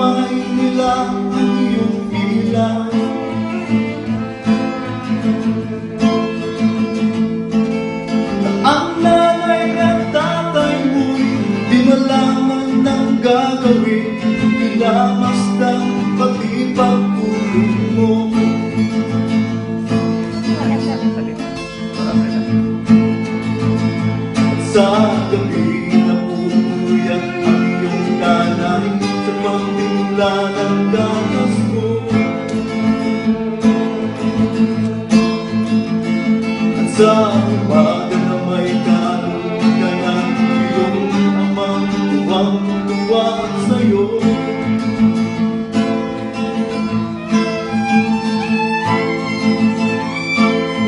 kamay nila ang iyong ilaw. Ang nanay at tatay mo'y di malaman ng gagawin, pinamastang pati pagpulong mo. Sa gabi na pumuyat ang iyong nanay sa pagtimla ng gatas mo. At sa umaga na may kalong ka ng iyong amang tuwang-tuwa sa'yo.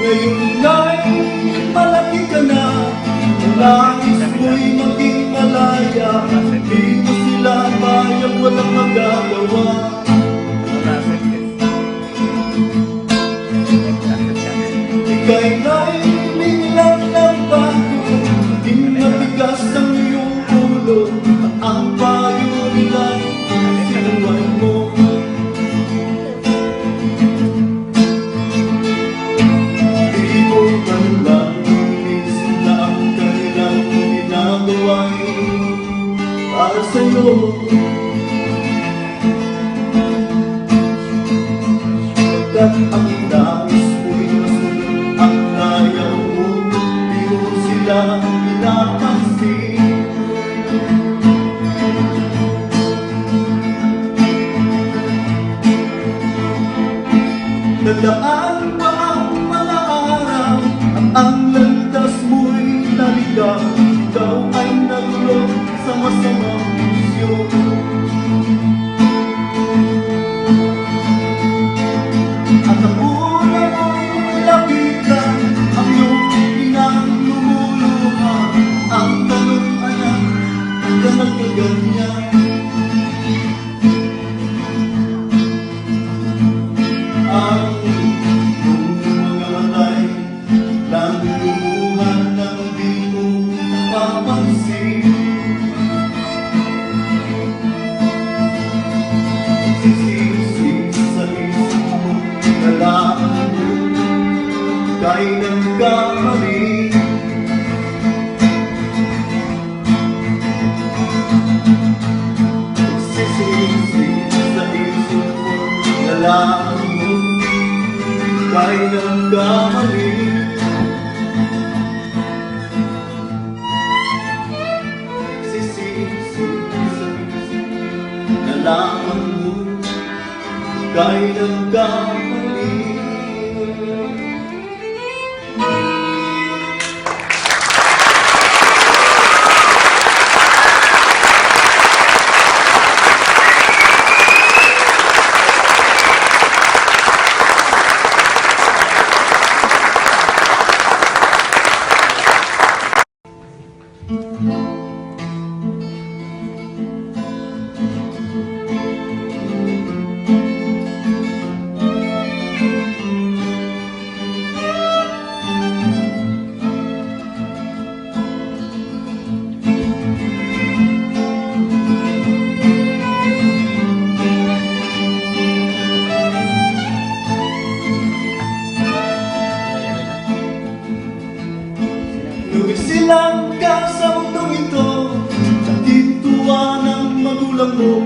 Ngayon na'y malaki ka na, nais mo'y maging malaya, di mo sila bayang walang magagawa. Ika'y naibilang ng bago, di matigas ang iyong ulo, at ang payo nila'y sinuway mo. Di mo man lang inisip na ang kanilang ginagawa'y para sa'yo. Pagkat ang nais mo'y masunod ang ayaw mo, di mo sila pinapansin. Nadaan pa ang mga araw at ang landas mo'y naligaw, ikaw ay nagulog sa masamang bisyo. At ang una mo'y lapitan, ang iyong inang lumuluha, ang tanong anak ka nagkaganyan. Ang iyong mga matay lang lumuha nang di mo napapansin. Sisisi sa isip mo, nalaan mo, ka'y nagkamali. Sisisi sa isip mo, nalaan mo, ka'y nagkamali. Sisisi sa isip mo, nalaan mo, ka'y nagkamali. Luwi silang ka sa mundong ito, sakit tuwa ng magulang mo,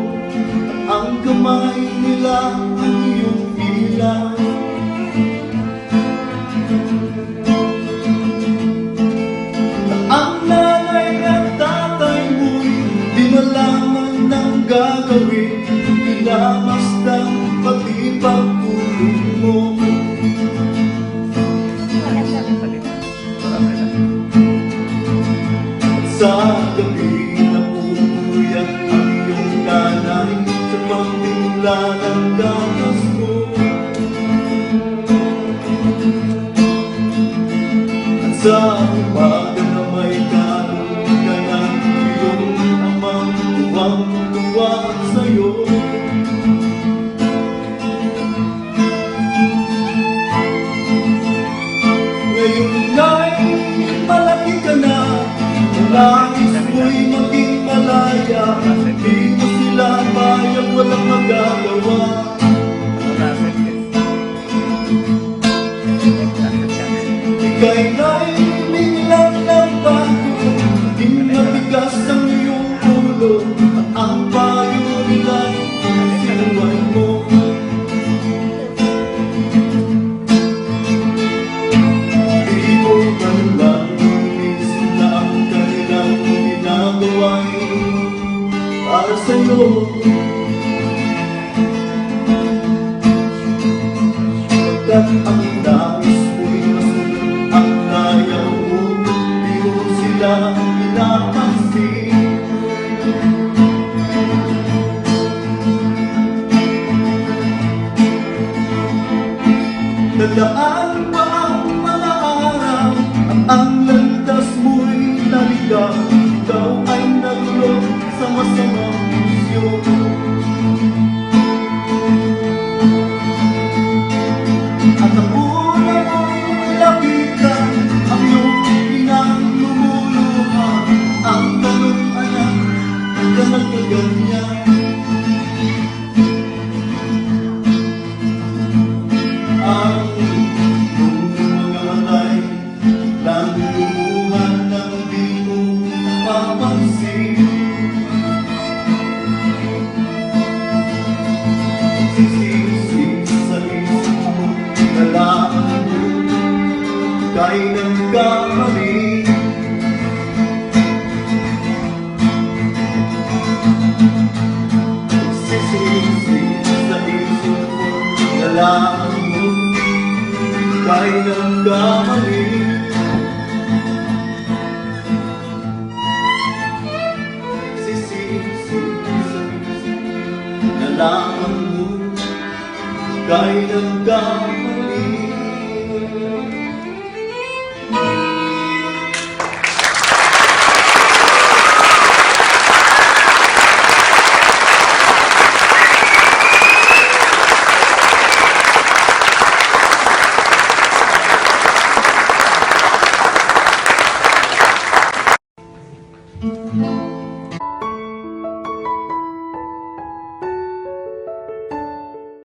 at ang kamay nila ang iyong ilaw. At ang nanay at tatay mo'y di malaman ng gagawin, pinamastang pati pagpulong mo. Sa gabi na pumuyat ang iyong nanay sa pagtimla ng gatas mo. At sa umaga na may kalong ka ng iyong amang tuwang-tuwa sa'yo. Ngayon na'y malaki ka na, nais mo'y maging malaya, di mo sila bayang walang magagawa. Ika'y biglang nagbago, di matigas ang iyong ulo, at ang payo nila'y sinuway mo. Di mo man lang inisip na ang kanilang ginagawa'y para sa'yo. Pagkat ang nais mo'y masunod ang kaya mo, di mo sila pinapansin. Dadaan pa ang mga araw at ang landas mo'y naligaw. Ikaw ay nagulog sa masamang bisyo. At ang una mong lapitan, ang iyong pinanglumuluha. Ang tanong, anak, ang ka nagkaganyan. Ang iyong mga matay lang lumuhan ng di mo napapansin. Sisisi sa isip mo, nalaan mo, kay nagkamali. Sisisi sa isip mo, nalaan mo, kay nagkamali. Sisisi sa isip mo, nalaan mo, kay nagkamali.